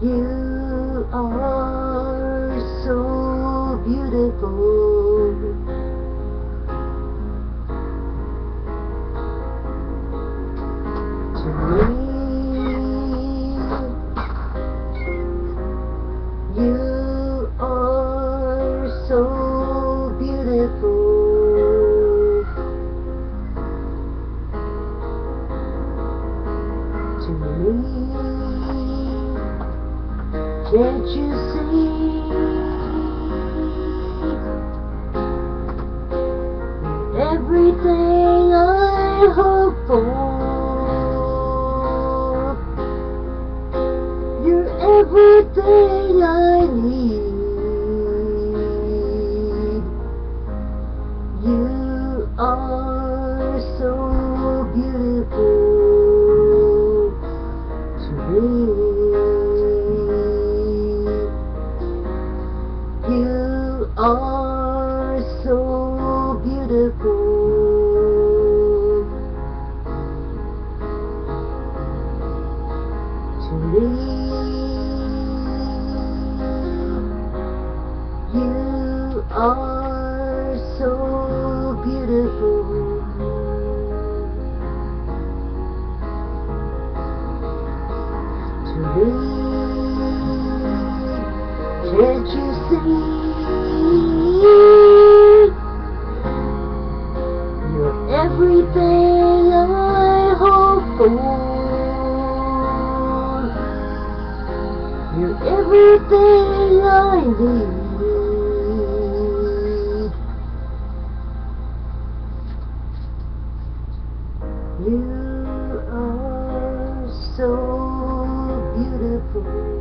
You are so beautiful. To me, you are so beautiful. To me, can't you see? Everything I hope for, you're everything I need. You are so beautiful to me. You are so beautiful to me. You are so beautiful to me. Can't you see? You're everything I hope for. You're everything I need. You are so beautiful.